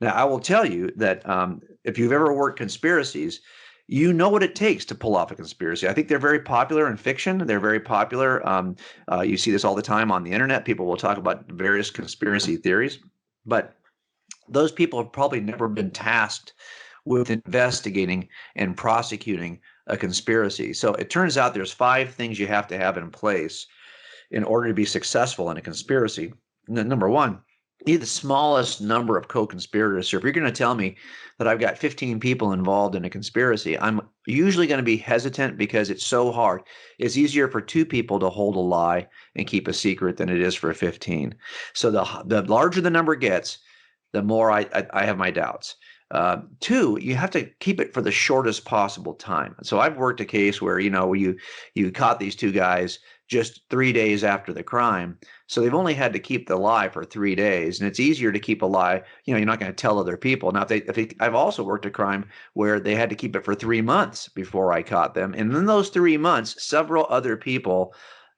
Now, I will tell you that if you've ever worked conspiracies, you know what it takes to pull off a conspiracy. I think they're very popular in fiction. They're very popular. You see this all the time on the internet. People will talk about various conspiracy theories, but those people have probably never been tasked with investigating and prosecuting a conspiracy. So it turns out there's 5 things you have to have in place in order to be successful in a conspiracy. Number one, you need the smallest number of co-conspirators. So if you're going to tell me that I've got 15 people involved in a conspiracy, I'm usually going to be hesitant because it's so hard. It's easier for 2 people to hold a lie and keep a secret than it is for 15. So the larger the number gets, the more I have my doubts. 2, you have to keep it for the shortest possible time. So I've worked a case where, you caught these 2 guys just 3 days after the crime. So they've only had to keep the lie for 3 days, and it's easier to keep a lie. You're not going to tell other people. Now, I've also worked a crime where they had to keep it for 3 months before I caught them. And in those 3 months, several other people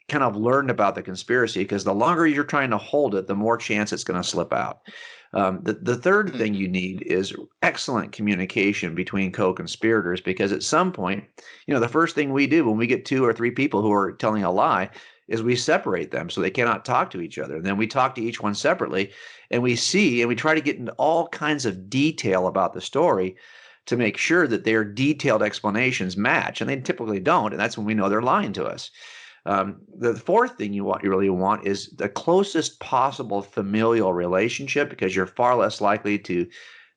kind of learned about the conspiracy, because the longer you're trying to hold it, the more chance it's going to slip out. The third thing you need is excellent communication between co-conspirators, because at some point, the first thing we do when we get 2 or 3 people who are telling a lie is we separate them so they cannot talk to each other. And then we talk to each one separately, and we try to get into all kinds of detail about the story to make sure that their detailed explanations match, and they typically don't, and that's when we know they're lying to us. The fourth thing you really want is the closest possible familial relationship, because you're far less likely to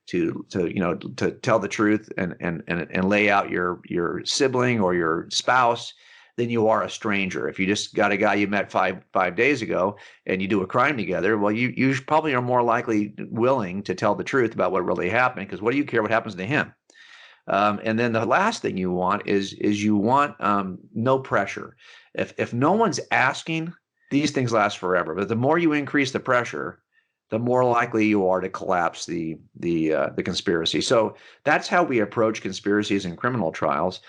tell the truth and lay out your sibling or your spouse than you are a stranger. If you just got a guy you met five days ago and you do a crime together, well, you probably are more likely willing to tell the truth about what really happened, because what do you care what happens to him? And then the last thing you want is you want no pressure. If no one's asking, these things last forever. But the more you increase the pressure, the more likely you are to collapse the conspiracy. So that's how we approach conspiracies in criminal trials.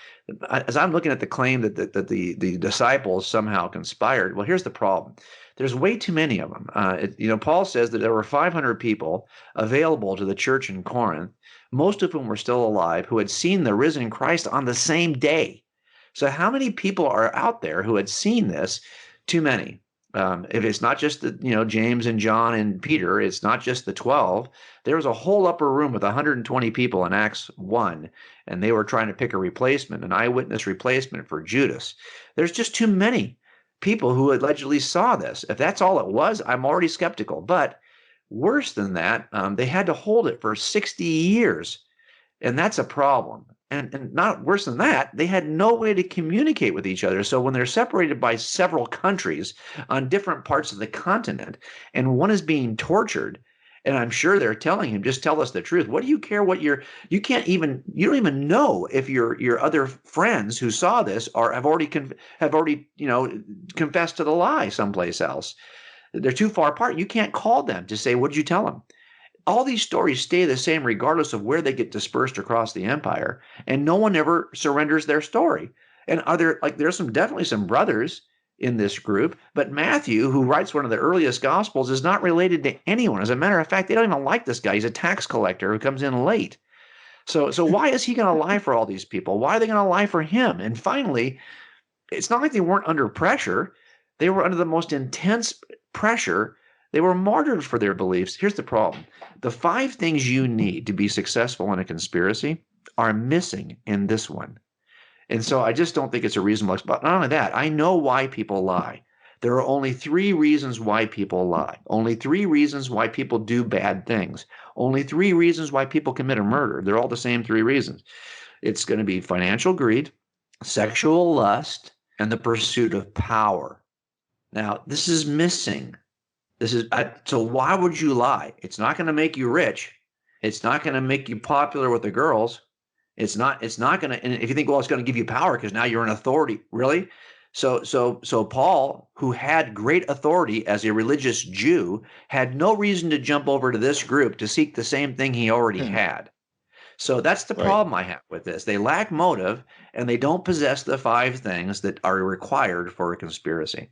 As I'm looking at the claim that the disciples somehow conspired, well, here's the problem. There's way too many of them. Paul says that there were 500 people available to the church in Corinth, most of whom were still alive, who had seen the risen Christ on the same day. So how many people are out there who had seen this? Too many. If it's not just James and John and Peter, it's not just the 12. There was a whole upper room with 120 people in Acts 1, and they were trying to pick a replacement, an eyewitness replacement for Judas. There's just too many people who allegedly saw this. If that's all it was, I'm already skeptical. But worse than that, they had to hold it for 60 years, and that's a problem. And not worse than that, they had no way to communicate with each other. So when they're separated by several countries on different parts of the continent, and one is being tortured, and I'm sure they're telling him, just tell us the truth. What do you care what you don't even know if your other friends who saw this have already confessed to the lie someplace else. They're too far apart. You can't call them to say, what did you tell them? All these stories stay the same regardless of where they get dispersed across the empire, and no one ever surrenders their story. And there's definitely some brothers in this group, but Matthew, who writes one of the earliest gospels, is not related to anyone. As a matter of fact, they don't even like this guy. He's a tax collector who comes in late. So why is he going to lie for all these people? Why are they going to lie for him? And finally, it's not like they weren't under pressure. They were under the most intense pressure. They were martyred for their beliefs. Here's the problem. The 5 things you need to be successful in a conspiracy are missing in this one. And so I just don't think it's a reasonable explanation. Not only that, I know why people lie. There are only 3 reasons why people lie. Only 3 reasons why people do bad things. Only 3 reasons why people commit a murder. They're all the same 3 reasons. It's going to be financial greed, sexual lust, and the pursuit of power. Now, this is missing. So why would you lie? It's not going to make you rich. It's not going to make you popular with the girls. It's not going to, and if you think, well, it's going to give you power because now you're an authority. Really? So Paul, who had great authority as a religious Jew, had no reason to jump over to this group to seek the same thing he already had. So that's the problem I have with this. They lack motive, and they don't possess the 5 things that are required for a conspiracy.